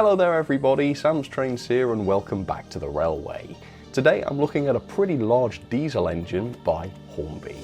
Hello there everybody, Sam's Trains here and welcome back to the railway. Today I'm looking at a pretty large diesel engine by Hornby.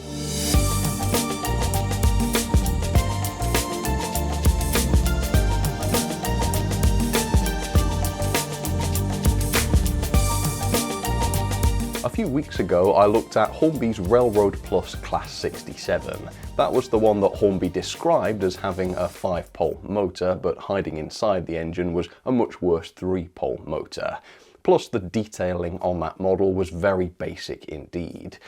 A few weeks ago I looked at Hornby's Railroad Plus Class 67. That was the one that Hornby described as having a 5-pole motor, but hiding inside the engine was a much worse 3-pole motor. Plus the detailing on that model was very basic indeed.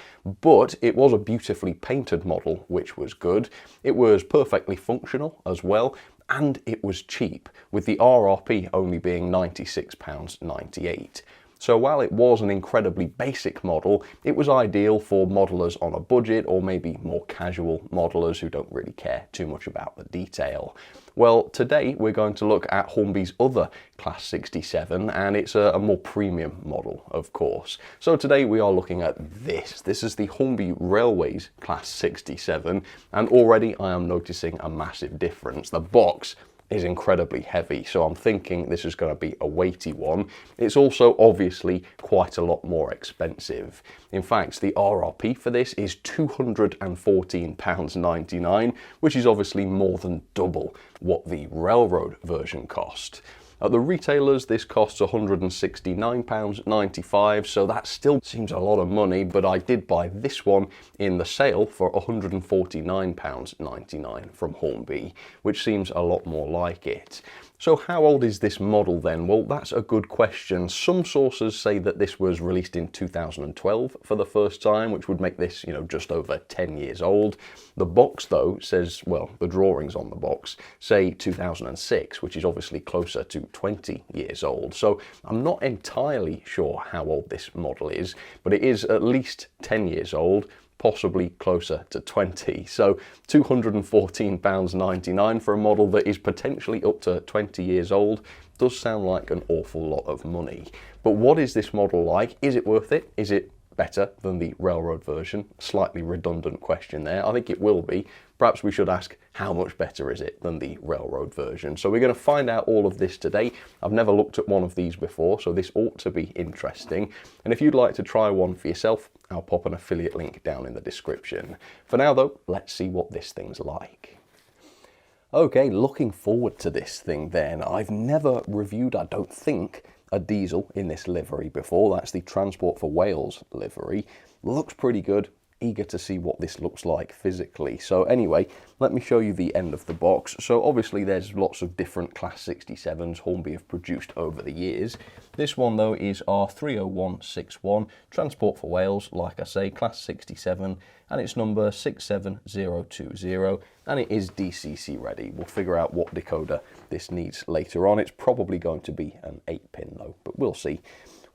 But it was a beautifully painted model, which was good. It was perfectly functional as well, and it was cheap, with the RRP only being £96.98. So while it was an incredibly basic model, it was ideal for modelers on a budget or maybe more casual modelers who don't really care too much about the detail. Well, today we're going to look at Hornby's other Class 67, and it's a more premium model, of course. So today we are looking at this. This is the Hornby Railways Class 67, and already I am noticing a massive difference. The box is incredibly heavy, so I'm thinking this is going to be a weighty one. It's also obviously quite a lot more expensive. In fact, the RRP for this is £214.99, which is obviously more than double what the railroad version cost. At the retailers, this costs £169.95, so that still seems a lot of money, but I did buy this one in the sale for £149.99 from Hornby, which seems a lot more like it. So how old is this model then? Well, that's a good question. Some sources say that this was released in 2012 for the first time, which would make this, just over 10 years old. The box though says, well, the drawings on the box say 2006, which is obviously closer to 20 years old. So I'm not entirely sure how old this model is, but it is at least 10 years old, possibly closer to 20. So £214.99 for a model that is potentially up to 20 years old does sound like an awful lot of money. But what is this model like? Is it worth it? Is it better than the railroad version? Slightly redundant question there. I think it will be. Perhaps we should ask, how much better is it than the railroad version? So we're going to find out all of this today. I've never looked at one of these before, so this ought to be interesting. And if you'd like to try one for yourself, I'll pop an affiliate link down in the description. For now though, let's see what this thing's like. Okay, looking forward to this thing then. I've never reviewed, I don't think, a diesel in this livery before. That's the Transport for Wales livery. Looks pretty good. Eager to see what this looks like physically. So anyway, let me show you the end of the box. So obviously there's lots of different Class 67s Hornby have produced over the years. This one though is our 30161 Transport for Wales, like I say, Class 67, and it's number 67020, and it is DCC ready. We'll figure out what decoder this needs later on. It's probably going to be an 8-pin though, but we'll see.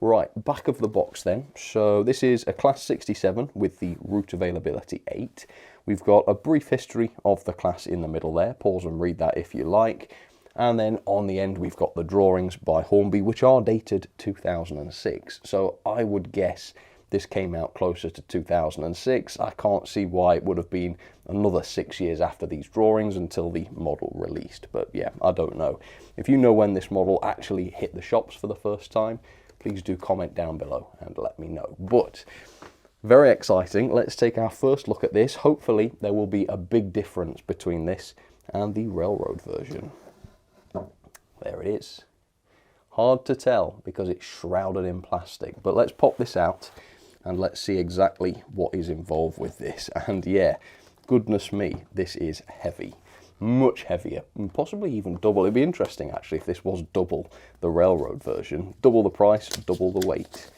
Right, back of the box then. So this is a Class 67 with the route availability 8. We've got a brief history of the class in the middle there. Pause and read that if you like. And then on the end we've got the drawings by Hornby, which are dated 2006. So I would guess this came out closer to 2006. I can't see why it would have been another 6 years after these drawings until the model released. But yeah, I don't know. If you know when this model actually hit the shops for the first time, please do comment down below and let me know. But very exciting. Let's take our first look at this. Hopefully there will be a big difference between this and the railroad version. There it is. Hard to tell because it's shrouded in plastic, but let's pop this out and let's see exactly what is involved with this. And yeah, goodness me, this is heavy. Much heavier, and possibly even double. It'd be interesting actually if this was double the railroad version. Double the price, double the weight.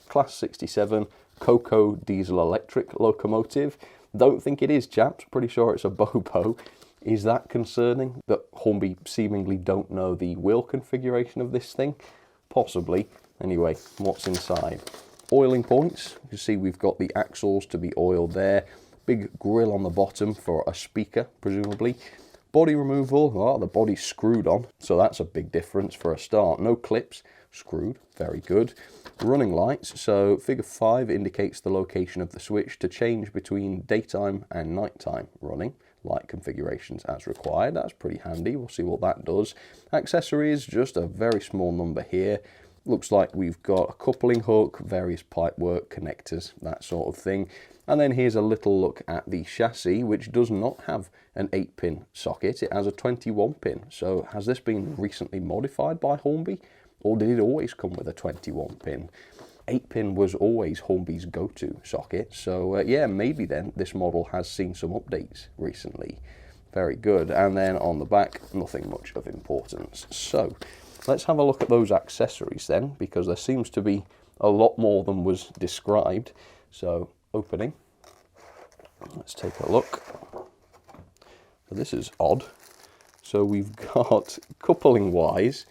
Class 67 Coco diesel electric locomotive. Don't think it is, chaps. Pretty sure it's a Bobo. Is that concerning that Hornby seemingly don't know the wheel configuration of this thing? Possibly. Anyway, what's inside? Oiling points. You can see we've got the axles to be oiled there. Big grill on the bottom for a speaker, presumably. Body removal, well, the body's screwed on, so that's a big difference for a start. No clips, screwed, very good. Running lights, so figure 5 indicates the location of the switch to change between daytime and nighttime running. light configurations as required. That's pretty handy. We'll see what that does. Accessories, just a very small number here. Looks like we've got a coupling hook, various pipework, connectors, that sort of thing. And then here's a little look at the chassis, which does not have an 8-pin socket. It has a 21-pin. So has this been recently modified by Hornby, or did it always come with a 21-pin? 8-pin was always Hornby's go-to socket. So yeah, maybe then this model has seen some updates recently. Very good. And then on the back, nothing much of importance. So let's have a look at those accessories then, because there seems to be a lot more than was described. So opening, let's take a look. So this is odd. So we've got, coupling wise,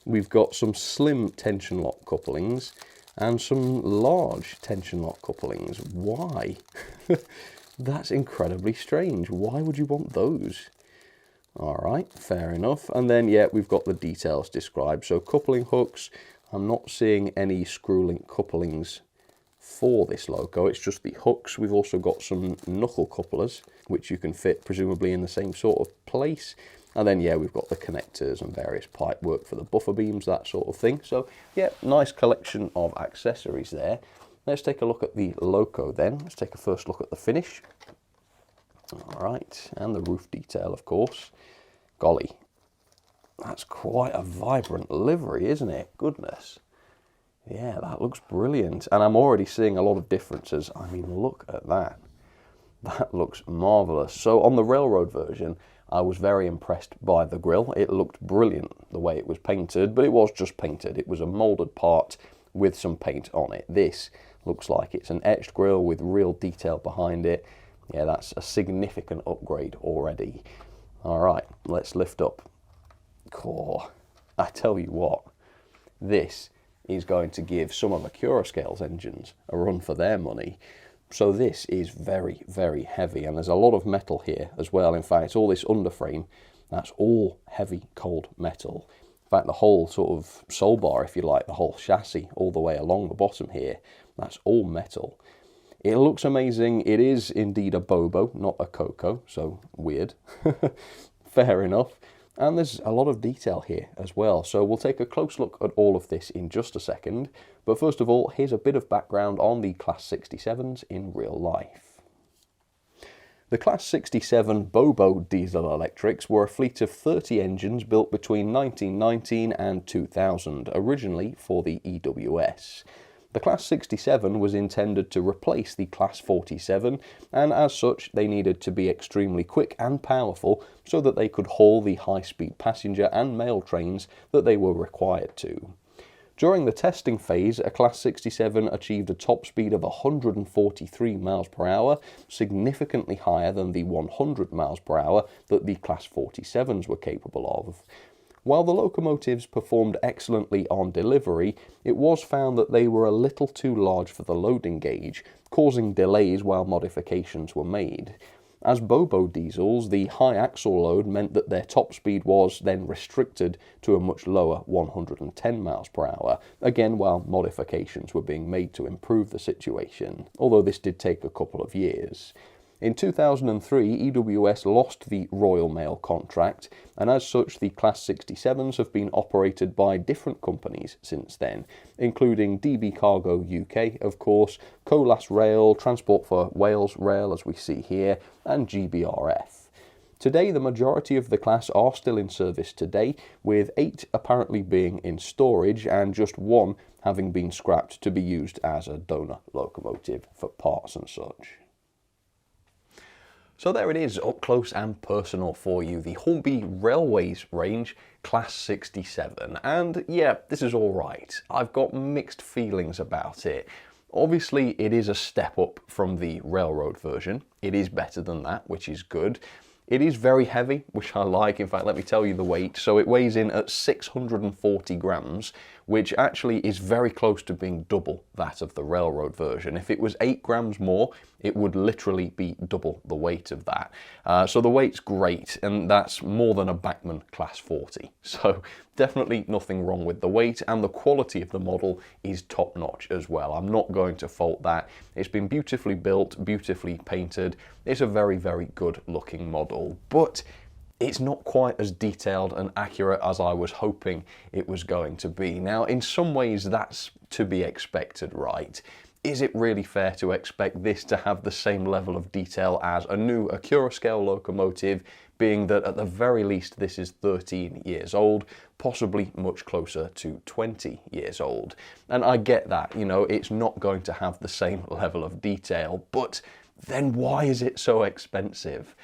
we've got some slim tension lock couplings and some large tension lock couplings. Why? That's incredibly strange. Why would you want those? All right, fair enough. And then, yeah, we've got the details described. So coupling hooks, I'm not seeing any screw link couplings for this loco. It's just the hooks. We've also got some knuckle couplers, which you can fit presumably in the same sort of place. And then, yeah, we've got the connectors and various pipe work for the buffer beams, that sort of thing. So, yeah, nice collection of accessories there. Let's take a look at the loco then. Let's take a first look at the finish. All right, and the roof detail, of course. Golly, that's quite a vibrant livery, isn't it? Goodness. Yeah, that looks brilliant. And I'm already seeing a lot of differences. I mean, look at that. That looks marvellous. So on the railroad version, I was very impressed by the grille. It looked brilliant the way it was painted, but it was just painted. It was a moulded part with some paint on it. This looks like it's an etched grille with real detail behind it. Yeah, that's a significant upgrade already. All right, let's lift up. Oh, I tell you what, this is going to give some of Accurascale's engines a run for their money. So this is very, very heavy, and there's a lot of metal here as well. In fact, all this underframe, that's all heavy cold metal. In fact, the whole sort of sole bar, if you like, the whole chassis all the way along the bottom here, that's all metal. It looks amazing. It is indeed a Bobo, not a Coco, so weird. Fair enough. And there's a lot of detail here as well. So we'll take a close look at all of this in just a second. But first of all, here's a bit of background on the Class 67s in real life. The Class 67 Bobo diesel electrics were a fleet of 30 engines built between 1919 and 2000, originally for the EWS. The Class 67 was intended to replace the Class 47, and as such they needed to be extremely quick and powerful so that they could haul the high-speed passenger and mail trains that they were required to. During the testing phase, a Class 67 achieved a top speed of 143 miles per hour, significantly higher than the 100 miles per hour that the Class 47s were capable of. While the locomotives performed excellently on delivery, it was found that they were a little too large for the loading gauge, causing delays while modifications were made. As Bobo diesels, the high axle load meant that their top speed was then restricted to a much lower 110 miles per hour, again while modifications were being made to improve the situation, although this did take a couple of years. In 2003, EWS lost the Royal Mail contract, and as such the Class 67s have been operated by different companies since then, including DB Cargo UK, of course, Colas Rail, Transport for Wales Rail, as we see here, and GBRF. Today, the majority of the class are still in service today, with 8 apparently being in storage and just 1 having been scrapped to be used as a donor locomotive for parts and such. So there it is, up close and personal for you, the Hornby Railways range Class 67. And yeah, this is all right. I've got mixed feelings about it. Obviously, it is a step up from the railroad version. It is better than that, which is good. It is very heavy, which I like. In fact, let me tell you the weight. So it weighs in at 640 grams, which actually is very close to being double that of the railroad version. If it was 8 grams more, it would literally be double the weight of that. So the weight's great, and that's more than a Bachmann Class 40. So definitely nothing wrong with the weight, and the quality of the model is top notch as well. I'm not going to fault that. It's been beautifully built, beautifully painted. It's a very, very good looking model, but it's not quite as detailed and accurate as I was hoping it was going to be. Now, in some ways that's to be expected, right? Is it really fair to expect this to have the same level of detail as a new Acura scale locomotive, being that at the very least this is 13 years old, possibly much closer to 20 years old? And I get that, you know, it's not going to have the same level of detail, but then why is it so expensive?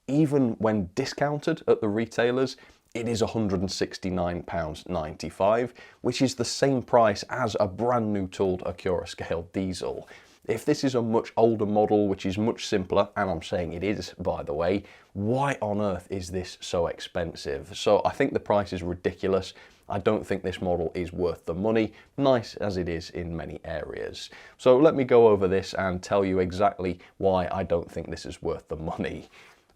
Even when discounted at the retailers, it is £169.95, which is the same price as a brand new tooled Acura scale diesel. If this is a much older model, which is much simpler, and I'm saying it is, by the way, why on earth is this so expensive? So I think the price is ridiculous. I don't think this model is worth the money, nice as it is in many areas. So let me go over this and tell you exactly why I don't think this is worth the money.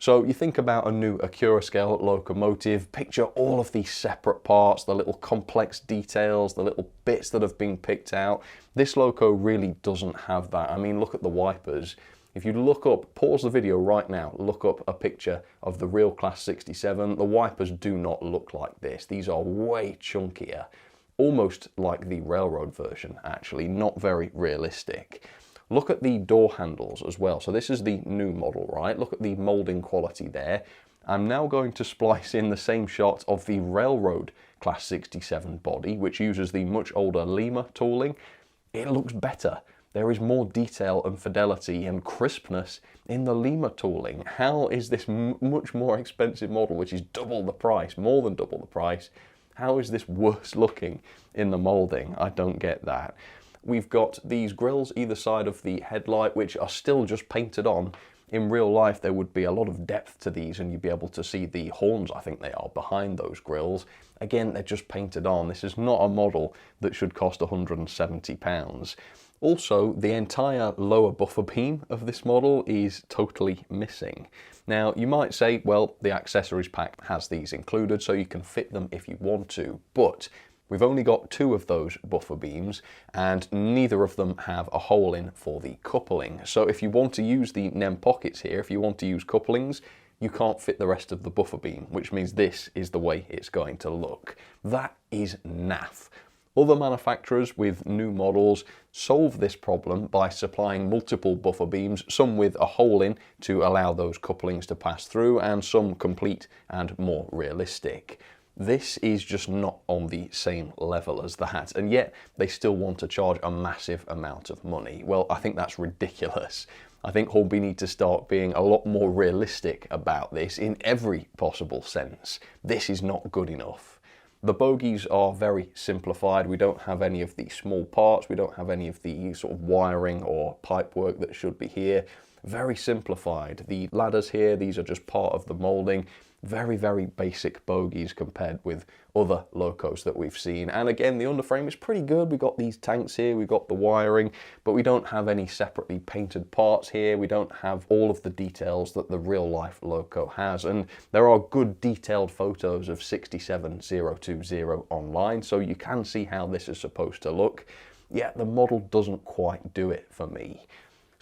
So you think about a new Acura scale locomotive, picture all of these separate parts, the little complex details, the little bits that have been picked out. This loco really doesn't have that. I mean, look at the wipers. If you look up, pause the video right now, look up a picture of the real Class 67, the wipers do not look like this. These are way chunkier, almost like the railroad version actually, not very realistic. Look at the door handles as well. So this is the new model, right? Look at the molding quality there. I'm now going to splice in the same shot of the railroad Class 67 body, which uses the much older Lima tooling. It looks better. There is more detail and fidelity and crispness in the Lima tooling. How is this much more expensive model, which is double the price, more than double the price, how is this worse looking in the molding? I don't get that. We've got these grills either side of the headlight, which are still just painted on. In real life, there would be a lot of depth to these and you'd be able to see the horns, I think they are, behind those grills. Again, they're just painted on. This is not a model that should cost £170. Also, the entire lower buffer beam of this model is totally missing. Now, you might say, well, the accessories pack has these included, so you can fit them if you want to, but we've only got 2 of those buffer beams and neither of them have a hole in for the coupling. So if you want to use the NEM pockets here, if you want to use couplings, you can't fit the rest of the buffer beam, which means this is the way it's going to look. That is naff. Other manufacturers with new models solve this problem by supplying multiple buffer beams, some with a hole in to allow those couplings to pass through, and some complete and more realistic. This is just not on the same level as that, and yet they still want to charge a massive amount of money. Well, I think that's ridiculous. I think Hornby need to start being a lot more realistic about this in every possible sense. This is not good enough. The bogies are very simplified. We don't have any of the small parts. We don't have any of the sort of wiring or pipe work that should be here. Very simplified. The ladders here, these are just part of the molding. Very, very basic bogies compared with other locos that we've seen. And again, the underframe is pretty good. We've got these tanks here, we've got the wiring, but we don't have any separately painted parts here. We don't have all of the details that the real life loco has. And there are good detailed photos of 67020 online, so you can see how this is supposed to look. Yet the model doesn't quite do it for me.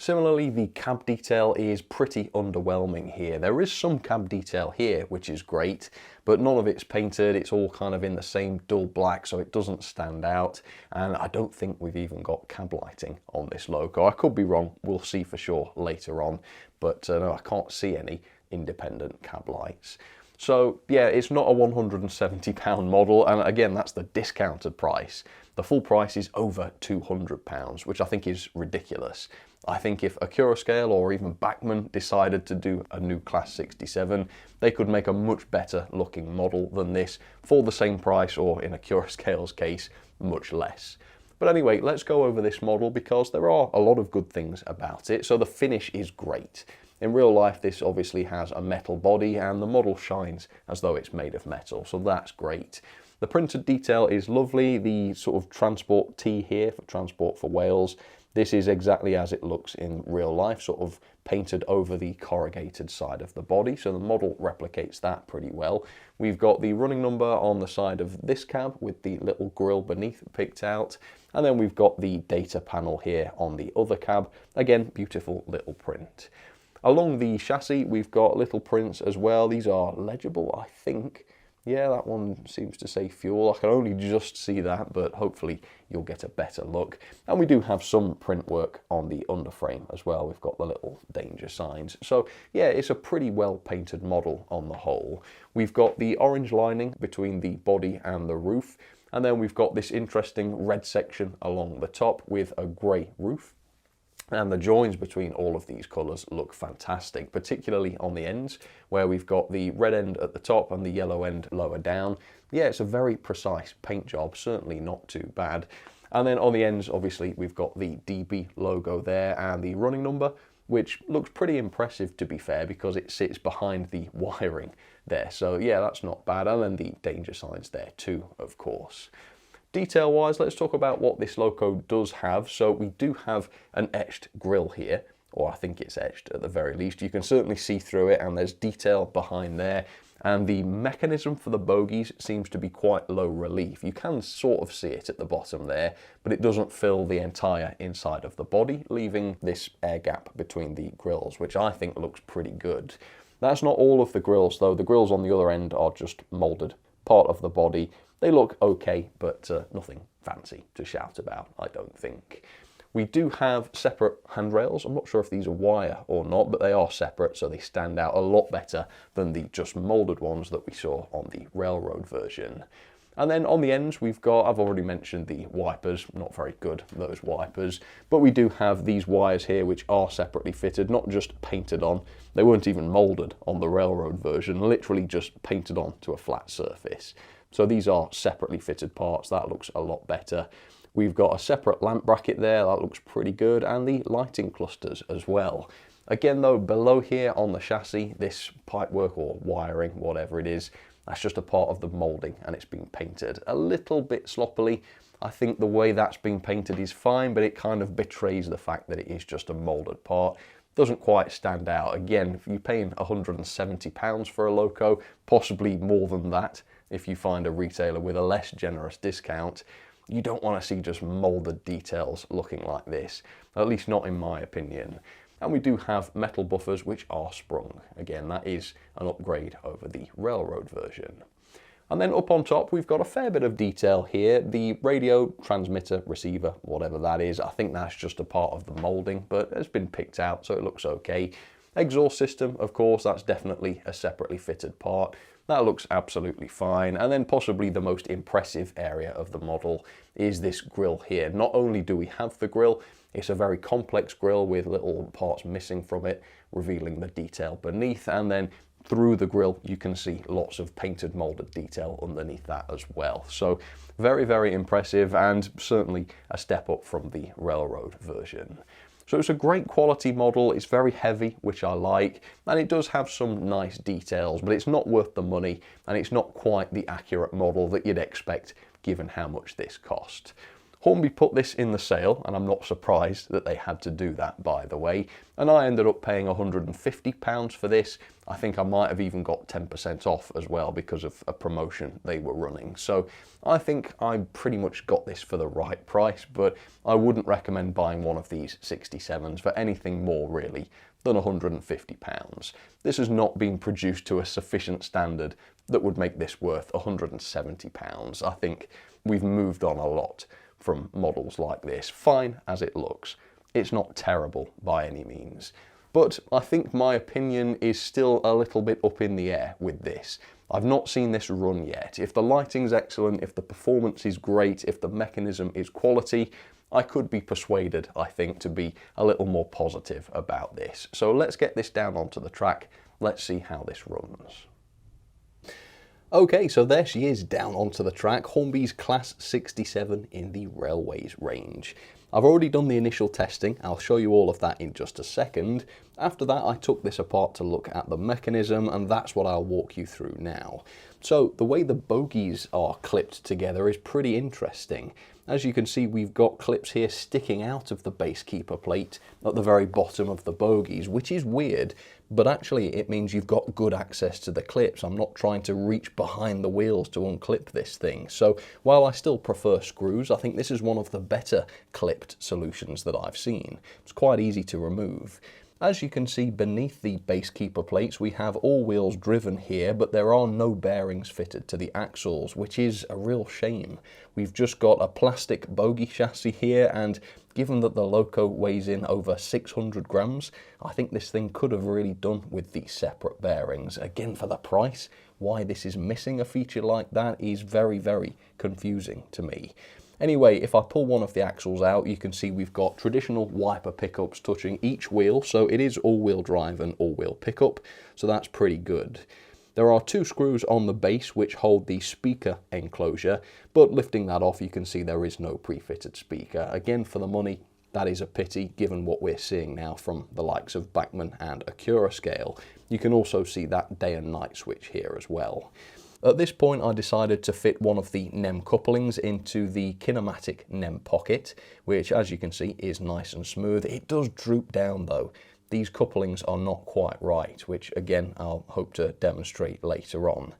Similarly, the cab detail is pretty underwhelming here. There is some cab detail here, which is great, but none of it's painted. It's all kind of in the same dull black, so it doesn't stand out. And I don't think we've even got cab lighting on this loco. I could be wrong. We'll see for sure later on, but no, I can't see any independent cab lights. So yeah, it's not a £170 model, and again, that's the discounted price. The full price is over £200, which I think is ridiculous. I think if Acura Scale or even Bachmann decided to do a new Class 67, they could make a much better looking model than this for the same price, or in Acura Scale's case, much less. But anyway, let's go over this model because there are a lot of good things about it. So the finish is great. In real life, this obviously has a metal body and the model shines as though it's made of metal, so that's great. The printed detail is lovely. The sort of transport T here for Transport for Wales. This is exactly as it looks in real life, sort of painted over the corrugated side of the body, so the model replicates that pretty well. We've got the running number on the side of this cab with the little grille beneath picked out, and then we've got the data panel here on the other cab. Again, beautiful little print. Along the chassis, we've got little prints as well. These are legible, I think. Yeah, that one seems to say fuel. I can only just see that, but hopefully you'll get a better look. And we do have some print work on the underframe as well. We've got the little danger signs. So yeah, it's a pretty well painted model on the whole. We've got the orange lining between the body and the roof. And then we've got this interesting red section along the top with a grey roof. And the joins between all of these colours look fantastic, particularly on the ends, where we've got the red end at the top and the yellow end lower down. Yeah, it's a very precise paint job, certainly not too bad. And then on the ends, obviously, we've got the DB logo there and the running number, which looks pretty impressive, to be fair, because it sits behind the wiring there. So yeah, that's not bad. And then the danger signs there too, of course. Detail wise, let's talk about what this loco does have. So we do have an etched grille here, or I think it's etched at the very least. You can certainly see through it, and there's detail behind there. And the mechanism for the bogies seems to be quite low relief. You can sort of see it at the bottom there, but it doesn't fill the entire inside of the body, leaving this air gap between the grills, which I think looks pretty good. That's not all of the grills though. The grills on the other end are just moulded part of the body. They look okay, but nothing fancy to shout about, I don't think. We do have separate handrails. I'm not sure if these are wire or not, but they are separate, so they stand out a lot better than the just moulded ones that we saw on the railroad version. And then on the ends, we've got, I've already mentioned the wipers, not very good, those wipers, but we do have these wires here which are separately fitted, not just painted on. They weren't even moulded on the railroad version, literally just painted on to a flat surface. So these are separately fitted parts. That looks a lot better. We've got a separate lamp bracket there. That looks pretty good. And the lighting clusters as well. Again, though, below here on the chassis, this pipework or wiring, whatever it is, that's just a part of the moulding, and it's been painted a little bit sloppily. I think the way that's been painted is fine, but it kind of betrays the fact that it is just a moulded part. Doesn't quite stand out. Again, if you're paying £170 for a loco, possibly more than that, if you find a retailer with a less generous discount, you don't want to see just moulded details looking like this, at least not in my opinion. And we do have metal buffers which are sprung. Again, that is an upgrade over the railroad version. And then up on top, we've got a fair bit of detail here. The radio, transmitter, receiver, whatever that is, I think that's just a part of the moulding, but it's been picked out, so it looks okay. Exhaust system, of course, that's definitely a separately fitted part. That looks absolutely fine. And then possibly the most impressive area of the model is this grille here. Not only do we have the grille, it's a very complex grille with little parts missing from it, revealing the detail beneath. And then through the grille, you can see lots of painted moulded detail underneath that as well. So very, very impressive, and certainly a step up from the railroad version. So it's a great quality model. It's very heavy, which I like, and it does have some nice details, but it's not worth the money, and it's not quite the accurate model that you'd expect given how much this cost. Hornby put this in the sale, and I'm not surprised that they had to do that, by the way, and I ended up paying £150 for this. I think I might have even got 10% off as well because of a promotion they were running. So I think I pretty much got this for the right price, but I wouldn't recommend buying one of these 67s for anything more really than £150. This has not been produced to a sufficient standard that would make this worth £170. I think we've moved on a lot from models like this. Fine as it looks, it's not terrible by any means. But I think my opinion is still a little bit up in the air with this. I've not seen this run yet. If the lighting's excellent, if the performance is great, if the mechanism is quality, I could be persuaded, I think, to be a little more positive about this. So let's get this down onto the track. Let's see how this runs. Okay, so there she is down onto the track, Hornby's Class 67 in the Railways range. I've already done the initial testing. I'll show you all of that in just a second. After that, I took this apart to look at the mechanism, and that's what I'll walk you through now. So the way the bogies are clipped together is pretty interesting. As you can see, we've got clips here sticking out of the base keeper plate at the very bottom of the bogies, which is weird, but actually it means you've got good access to the clips. I'm not trying to reach behind the wheels to unclip this thing. So while I still prefer screws, I think this is one of the better clipped solutions that I've seen. It's quite easy to remove. As you can see beneath the base keeper plates, we have all wheels driven here, but there are no bearings fitted to the axles, which is a real shame. We've just got a plastic bogie chassis here, and given that the loco weighs in over 600 grams, I think this thing could have really done with the separate bearings. Again, for the price, why this is missing a feature like that is very, very confusing to me. Anyway, if I pull one of the axles out, you can see we've got traditional wiper pickups touching each wheel, so it is all-wheel drive and all-wheel pickup, so that's pretty good. There are 2 screws on the base which hold the speaker enclosure, but lifting that off you can see there is no pre-fitted speaker. Again, for the money, that is a pity given what we're seeing now from the likes of Bachmann and Acura scale. You can also see that day and night switch here as well. At this point I decided to fit one of the NEM couplings into the kinematic NEM pocket, which as you can see is nice and smooth. It does droop down though. These couplings are not quite right, which again I'll hope to demonstrate later on.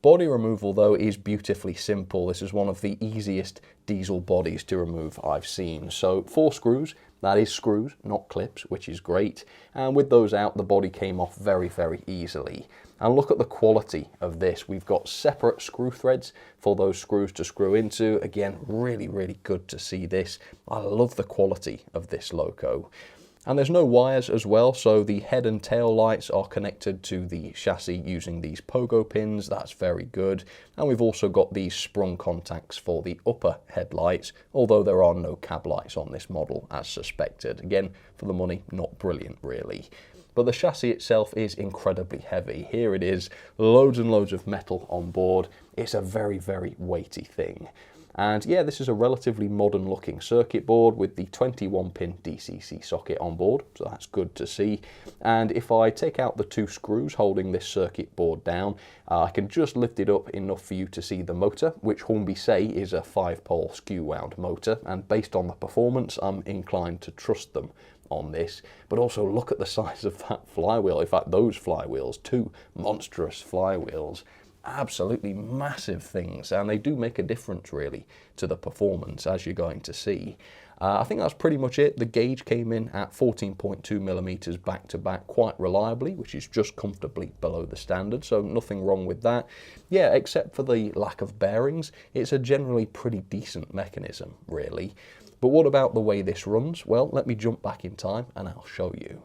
Body removal though is beautifully simple. This is one of the easiest diesel bodies to remove I've seen. So 4 screws, that is screws, not clips, which is great. And with those out, the body came off very, very easily. And look at the quality of this. We've got separate screw threads for those screws to screw into. Again, really, really good to see this. I love the quality of this loco. And there's no wires as well, so the head and tail lights are connected to the chassis using these pogo pins. That's very good. And we've also got these sprung contacts for the upper headlights, although there are no cab lights on this model as suspected. Again, for the money, not brilliant really. But the chassis itself is incredibly heavy. Here it is, loads and loads of metal on board. It's a very, very weighty thing. And yeah, this is a relatively modern looking circuit board with the 21-pin DCC socket on board, so that's good to see. And if I take out the 2 screws holding this circuit board down, I can just lift it up enough for you to see the motor, which Hornby say is a 5-pole skew wound motor, and based on the performance, I'm inclined to trust them on this. But also look at the size of that flywheel. In fact, those flywheels, 2 monstrous flywheels. Absolutely massive things, and they do make a difference really to the performance, as you're going to see. I think that's pretty much it. The gauge came in at 14.2 millimeters back to back quite reliably, which is just comfortably below the standard, so nothing wrong with that. Yeah, except for the lack of bearings, it's a generally pretty decent mechanism really. But what about the way this runs? Well, let me jump back in time and I'll show you.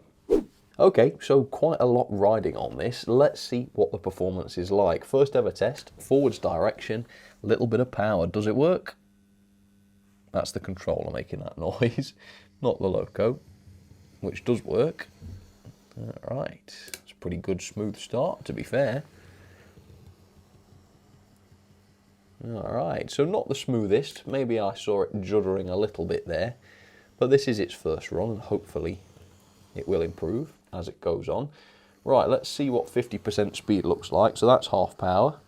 Okay, so quite a lot riding on this. Let's see what the performance is like. First ever test, forwards direction, little bit of power. Does it work? That's the controller making that noise, not the loco, which does work. All right, it's a pretty good smooth start, to be fair. All right, so not the smoothest. Maybe I saw it juddering a little bit there, but this is its first run and hopefully it will improve as it goes on. Right, let's see what 50% speed looks like. So that's half power.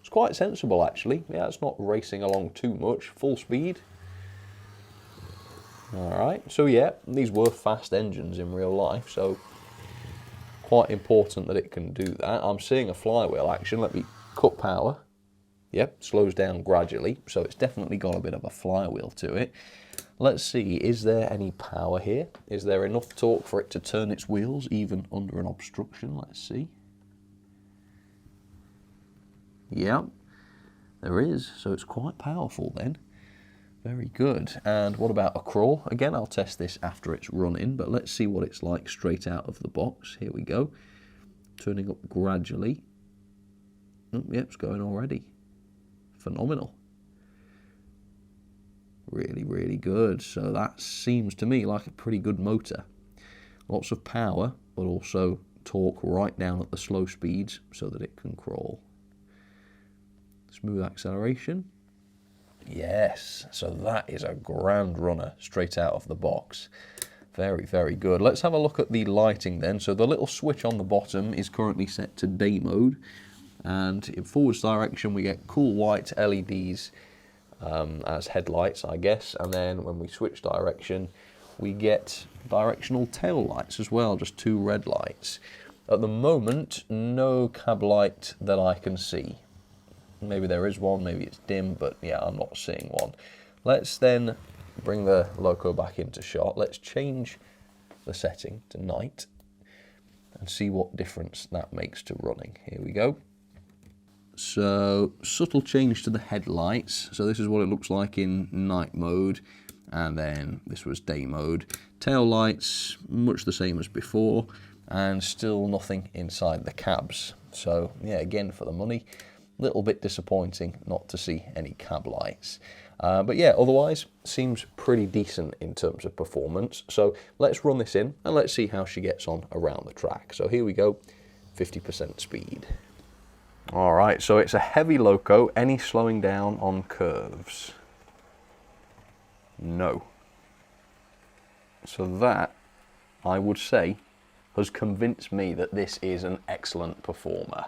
It's quite sensible actually. Yeah, it's not racing along too much. Full speed. All right, so yeah, these were fast engines in real life, so quite important that it can do that. I'm seeing a flywheel action. Let me cut power. Yep, slows down gradually, so it's definitely got a bit of a flywheel to it. Let's see, is there any power here? Is there enough torque for it to turn its wheels even under an obstruction? Let's see. Yep, there is, so it's quite powerful then. Very good. And what about a crawl? Again, I'll test this after it's run in, but let's see what it's like straight out of the box. Here we go. Turning up gradually. Oh, yep, it's going already. Phenomenal. Really, really good. So that seems to me like a pretty good motor. Lots of power, but also torque right down at the slow speeds so that it can crawl. Smooth acceleration. Yes, so that is a grand runner straight out of the box. Very, very good. Let's have a look at the lighting then. So the little switch on the bottom is currently set to day mode. And in forwards direction, we get cool white LEDs as headlights, I guess. And then when we switch direction, we get directional tail lights as well, just 2 red lights. At the moment, no cab light that I can see. Maybe there is one, maybe it's dim, but yeah, I'm not seeing one. Let's then bring the loco back into shot. Let's change the setting to night and see what difference that makes to running. Here we go. So, subtle change to the headlights. So this is what it looks like in night mode, and then this was day mode. Tail lights, much the same as before, and still nothing inside the cabs. So yeah, again, for the money, little bit disappointing not to see any cab lights. But yeah, otherwise seems pretty decent in terms of performance. So let's run this in and let's see how she gets on around the track. So here we go, 50% speed. All right, so it's a heavy loco. Any slowing down on curves? No. So that, I would say, has convinced me that this is an excellent performer.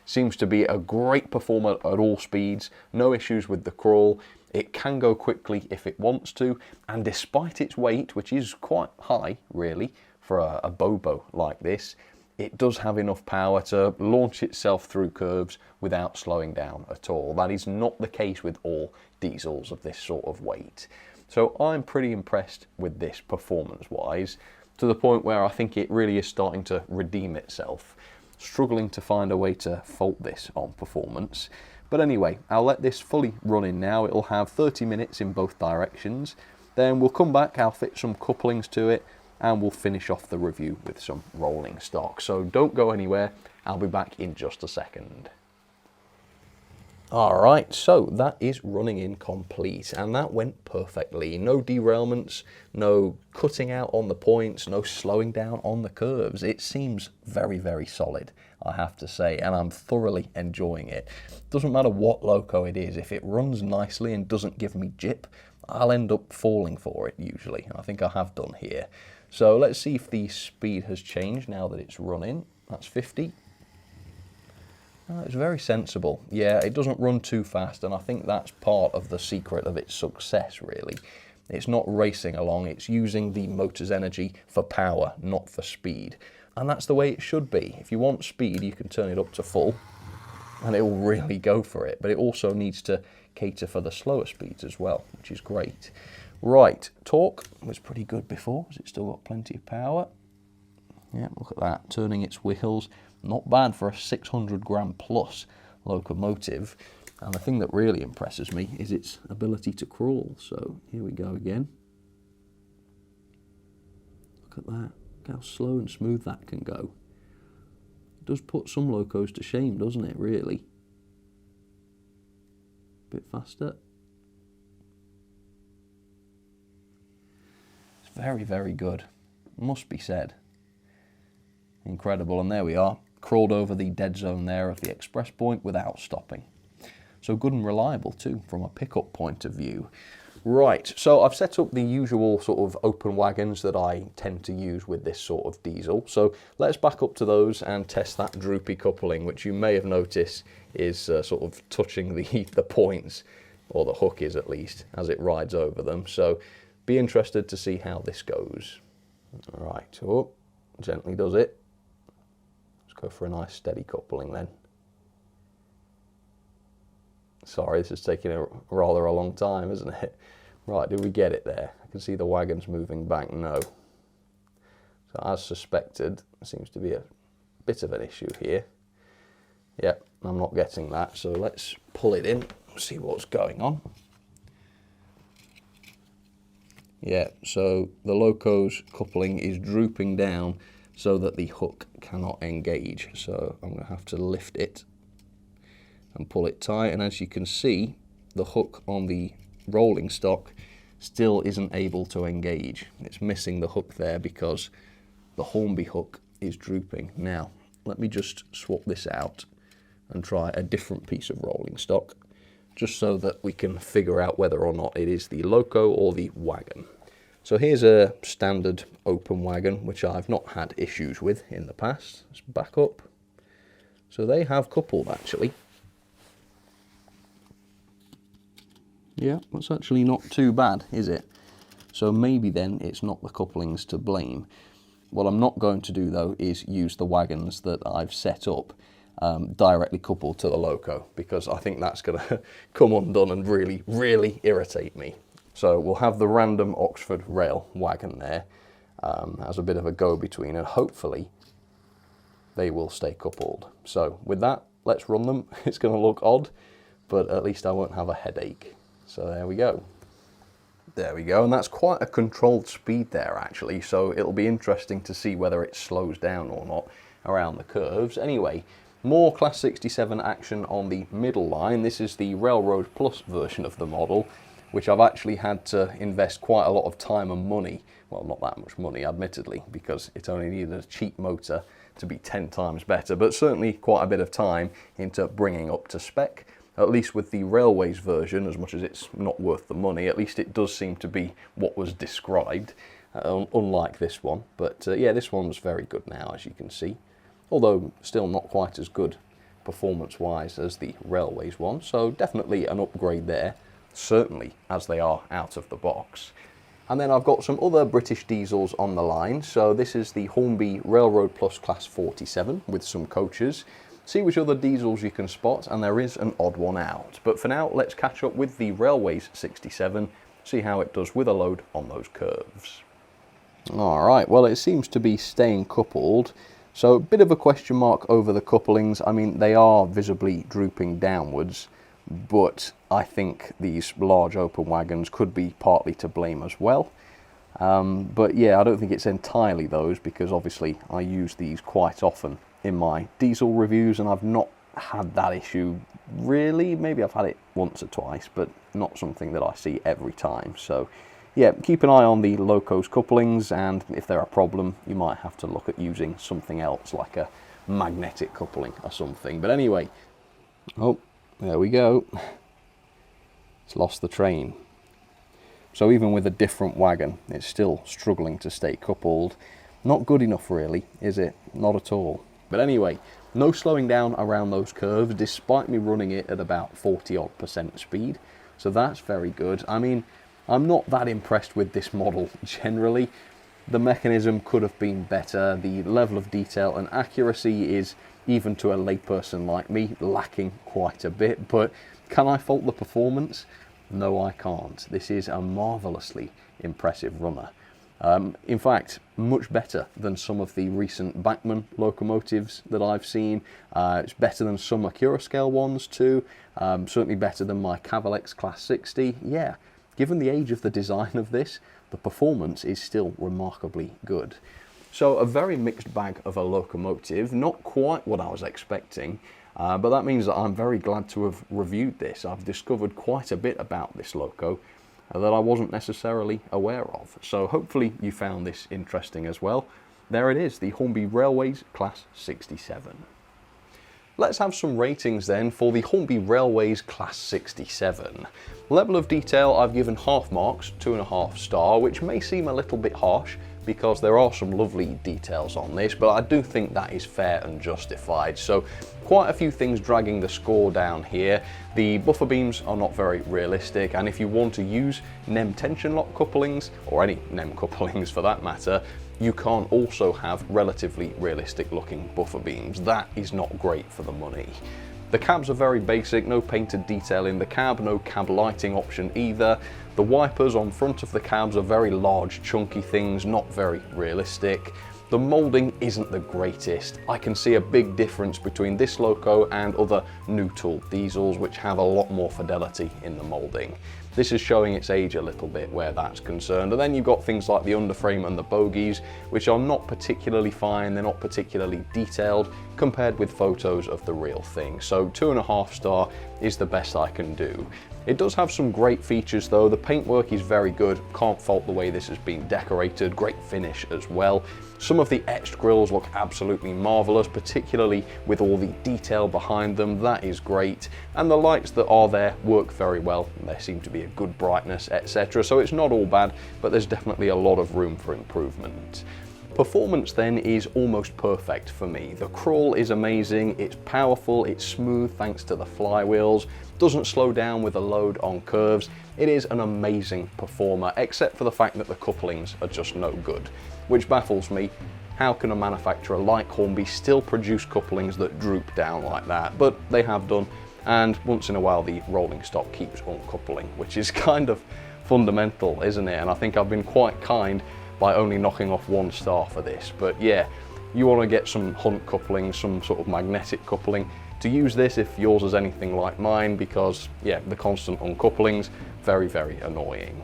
Seems to be a great performer at all speeds, no issues with the crawl. It can go quickly if it wants to, and despite its weight, which is quite high really for a Bobo like this, it does have enough power to launch itself through curves without slowing down at all. That is not the case with all diesels of this sort of weight. So I'm pretty impressed with this performance-wise, to the point where I think it really is starting to redeem itself. Struggling to find a way to fault this on performance. But anyway, I'll let this fully run in now. It'll have 30 minutes in both directions. Then we'll come back, I'll fit some couplings to it, and we'll finish off the review with some rolling stock. So don't go anywhere, I'll be back in just a second. Alright, so that is running in complete, and that went perfectly. No derailments, no cutting out on the points, no slowing down on the curves. It seems very, very solid, I have to say, and I'm thoroughly enjoying it. Doesn't matter what loco it is, if it runs nicely and doesn't give me jip, I'll end up falling for it usually. I think I have done here. So let's see if the speed has changed now that it's running. That's 50. It's very sensible. Yeah, it doesn't run too fast, and I think that's part of the secret of its success, really. It's not racing along, it's using the motor's energy for power, not for speed. And that's the way it should be. If you want speed, you can turn it up to full, and it will really go for it. But it also needs to cater for the slower speeds as well, which is great. Right, torque was pretty good before, because it's still got plenty of power. Yeah, look at that, turning its wheels. Not bad for a 600 gram plus locomotive. And the thing that really impresses me is its ability to crawl. So here we go again. Look at that, look how slow and smooth that can go. It does put some locos to shame, doesn't it, really? A bit faster. It's very, very good, must be said. Incredible, and there we are, crawled over the dead zone there of the express point without stopping. So good and reliable too, from a pickup point of view. Right, so I've set up the usual sort of open wagons that I tend to use with this sort of diesel. So let's back up to those and test that droopy coupling, which you may have noticed is sort of touching the points, or the hook is at least, as it rides over them. So be interested to see how this goes. Right, oh, gently does it. Let's go for a nice steady coupling then. Sorry, this is taking a rather a long time, isn't it? Right, did we get it there? I can see the wagons moving back. No. So as suspected, there seems to be a bit of an issue here. Yep, I'm not getting that. So let's pull it in, see what's going on. Yeah, so the loco's coupling is drooping down so that the hook cannot engage. So I'm going to have to lift it and pull it tight, and as you can see, the hook on the rolling stock still isn't able to engage. It's missing the hook there because the Hornby hook is drooping. Now, let me just swap this out and try a different piece of rolling stock, just so that we can figure out whether or not it is the loco or the wagon. So here's a standard open wagon, which I've not had issues with in the past. Let's back up. So they have coupled actually. Yeah, that's actually not too bad, is it? So maybe then it's not the couplings to blame. What I'm not going to do though is use the wagons that I've set up directly coupled to the loco, because I think that's going to come undone and really, really irritate me. So we'll have the random Oxford rail wagon there as a bit of a go-between, and hopefully they will stay coupled. So with that, let's run them. It's going to look odd, but at least I won't have a headache. So there we go. There we go, and that's quite a controlled speed there actually, so it'll be interesting to see whether it slows down or not around the curves. Anyway, more Class 67 action on the middle line. This is the Railroad Plus version of the model, which I've actually had to invest quite a lot of time and money, well, not that much money admittedly, because it only needed a cheap motor to be 10 times better, but certainly quite a bit of time into bringing up to spec. At least with the Railways version, as much as it's not worth the money, at least it does seem to be what was described, unlike this one. But yeah, this one's very good now, as you can see, although still not quite as good performance-wise as the Railways one, so definitely an upgrade there, certainly as they are out of the box. And then I've got some other British diesels on the line. So this is the Hornby Railroad Plus Class 47 with some coaches. See which other diesels you can spot, and there is an odd one out. But for now, let's catch up with the Railways 67, see how it does with a load on those curves. Alright, well it seems to be staying coupled, so a bit of a question mark over the couplings. I mean, they are visibly drooping downwards, but I think these large open wagons could be partly to blame as well. But yeah, I don't think it's entirely those, because obviously I use these quite often in my diesel reviews, and I've not had that issue really. Maybe I've had it once or twice, but not something that I see every time. So yeah, keep an eye on the loco's couplings, and if they're a problem, you might have to look at using something else, like a magnetic coupling or something. But anyway, oh, there we go. It's lost the train. So even with a different wagon, it's still struggling to stay coupled. Not good enough really, is it? Not at all. But anyway, no slowing down around those curves, despite me running it at about 40% speed. So that's very good. I mean, I'm not that impressed with this model generally. The mechanism could have been better. The level of detail and accuracy is, even to a layperson like me, lacking quite a bit. But can I fault the performance? No, I can't. This is a marvellously impressive runner. In fact, much better than some of the recent Bachmann locomotives that I've seen. It's better than some Acura scale ones too. Certainly better than my Cavalex Class 60. Yeah, given the age of the design of this, the performance is still remarkably good. So a very mixed bag of a locomotive, not quite what I was expecting, but that means that I'm very glad to have reviewed this. I've discovered quite a bit about this loco that I wasn't necessarily aware of. So hopefully you found this interesting as well. There it is, the Hornby Railways Class 67. Let's have some ratings then for the Hornby Railways Class 67. Level of detail, I've given half marks, 2.5 star, which may seem a little bit harsh because there are some lovely details on this, but I do think that is fair and justified. So quite a few things dragging the score down here. The buffer beams are not very realistic, and if you want to use NEM tension lock couplings, or any NEM couplings for that matter, you can't also have relatively realistic looking buffer beams. That is not great for the money. The cabs are very basic, no painted detail in the cab, no cab lighting option either. The wipers on front of the cabs are very large, chunky things, not very realistic. The moulding isn't the greatest. I can see a big difference between this loco and other new tool diesels, which have a lot more fidelity in the moulding. This is showing its age a little bit where that's concerned. And then you've got things like the underframe and the bogies, which are not particularly fine, they're not particularly detailed compared with photos of the real thing. So 2.5 star is the best I can do. It does have some great features though. The paintwork is very good, can't fault the way this has been decorated, great finish as well. Some of the etched grills look absolutely marvellous, particularly with all the detail behind them. That is great. And the lights that are there work very well. There seem to be a good brightness, etc. So it's not all bad, but there's definitely a lot of room for improvement. Performance then is almost perfect for me. The crawl is amazing, it's powerful, it's smooth thanks to the flywheels, doesn't slow down with a load on curves. It is an amazing performer, except for the fact that the couplings are just no good, which baffles me. How can a manufacturer like Hornby still produce couplings that droop down like that? But they have done, and once in a while the rolling stock keeps uncoupling, which is kind of fundamental, isn't it? And I think I've been quite kind by only knocking off 1 star for this. But yeah, you want to get some Hunt coupling, some sort of magnetic coupling to use this if yours is anything like mine, because yeah, the constant uncouplings, very, very annoying.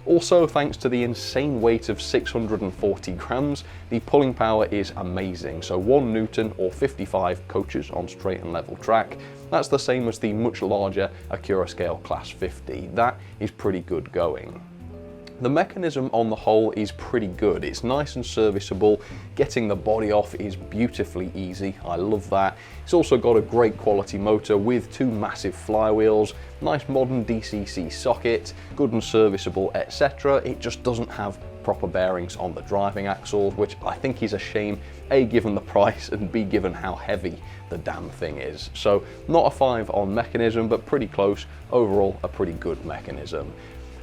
Also, thanks to the insane weight of 640 grams, the pulling power is amazing. So 1 Newton or 55 coaches on straight and level track. That's the same as the much larger Acura Scale Class 50. That is pretty good going. The mechanism on the whole is pretty good. It's nice and serviceable. Getting the body off is beautifully easy. I love that. It's also got a great quality motor with 2 massive flywheels, nice modern DCC socket, good and serviceable, etc. It just doesn't have proper bearings on the driving axles, which I think is a shame, A, given the price, and B, given how heavy the damn thing is. So not a 5 on mechanism, but pretty close. Overall, a pretty good mechanism.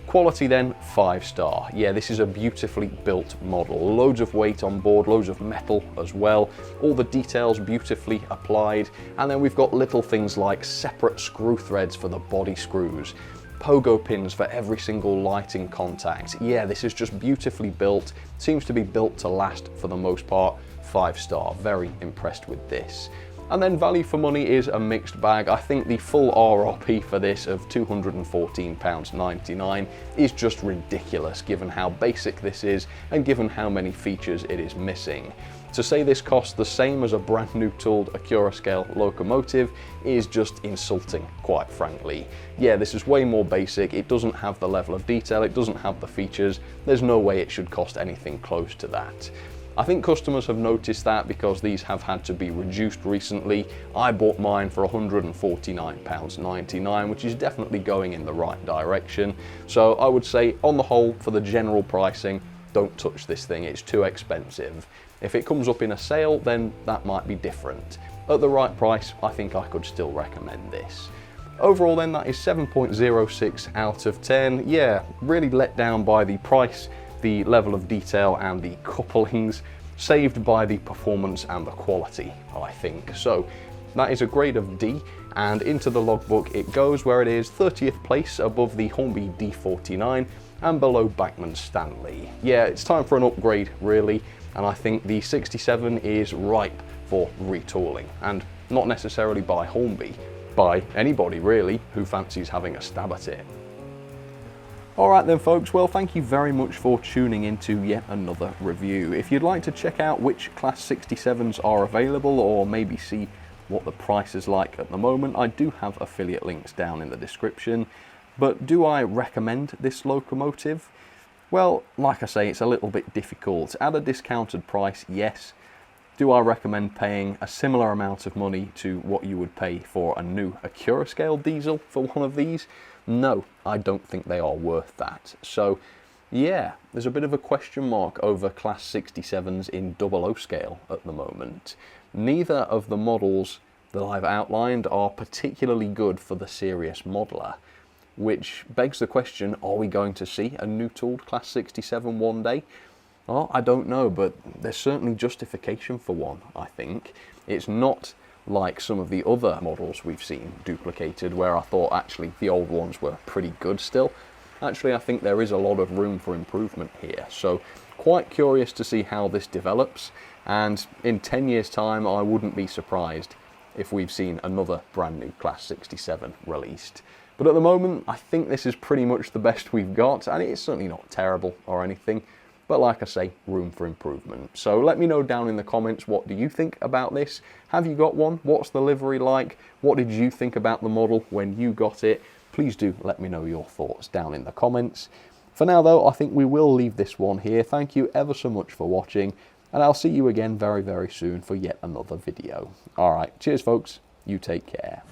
Quality then, 5 star. Yeah, this is a beautifully built model. Loads of weight on board, loads of metal as well. All the details beautifully applied. And then we've got little things like separate screw threads for the body screws, pogo pins for every single lighting contact. Yeah, this is just beautifully built. Seems to be built to last for the most part. 5 star, very impressed with this. And then value for money is a mixed bag. I think the full RRP for this of £214.99 is just ridiculous given how basic this is and given how many features it is missing. To say this costs the same as a brand new tooled Acura Scale locomotive is just insulting, quite frankly. Yeah, this is way more basic, it doesn't have the level of detail, it doesn't have the features, there's no way it should cost anything close to that. I think customers have noticed that because these have had to be reduced recently. I bought mine for £149.99, which is definitely going in the right direction. So I would say, on the whole, for the general pricing, don't touch this thing, it's too expensive. If it comes up in a sale, then that might be different. At the right price, I think I could still recommend this. Overall then, that is 7.06 out of 10. Yeah, really let down by the price, the level of detail and the couplings, saved by the performance and the quality, I think. So that is a grade of D, and into the logbook it goes, where it is 30th place above the Hornby D49 and below Bachmann Stanley. Yeah, it's time for an upgrade really, and I think the 67 is ripe for retooling, and not necessarily by Hornby, by anybody really who fancies having a stab at it. Alright then folks, well thank you very much for tuning into yet another review. If you'd like to check out which Class 67s are available, or maybe see what the price is like at the moment, I do have affiliate links down in the description. But do I recommend this locomotive? Well, like I say, it's a little bit difficult. At a discounted price, yes. Do I recommend paying a similar amount of money to what you would pay for a new Acura Scale diesel for one of these? No, I don't think they are worth that. So yeah, there's a bit of a question mark over Class 67s in 00 scale at the moment. Neither of the models that I've outlined are particularly good for the serious modeler, which begs the question, are we going to see a new tooled Class 67 one day? Well, I don't know, but there's certainly justification for one, I think. It's not like some of the other models we've seen duplicated, where I thought actually the old ones were pretty good still. Actually, I think there is a lot of room for improvement here, so quite curious to see how this develops, and in 10 years time I wouldn't be surprised if we've seen another brand new Class 67 released. But at the moment I think this is pretty much the best we've got, and it's certainly not terrible or anything. But like I say, room for improvement. So let me know down in the comments, what do you think about this? Have you got one? What's the livery like? What did you think about the model when you got it? Please do let me know your thoughts down in the comments. For now though, I think we will leave this one here. Thank you ever so much for watching, and I'll see you again very, very soon for yet another video. Alright, cheers folks, you take care.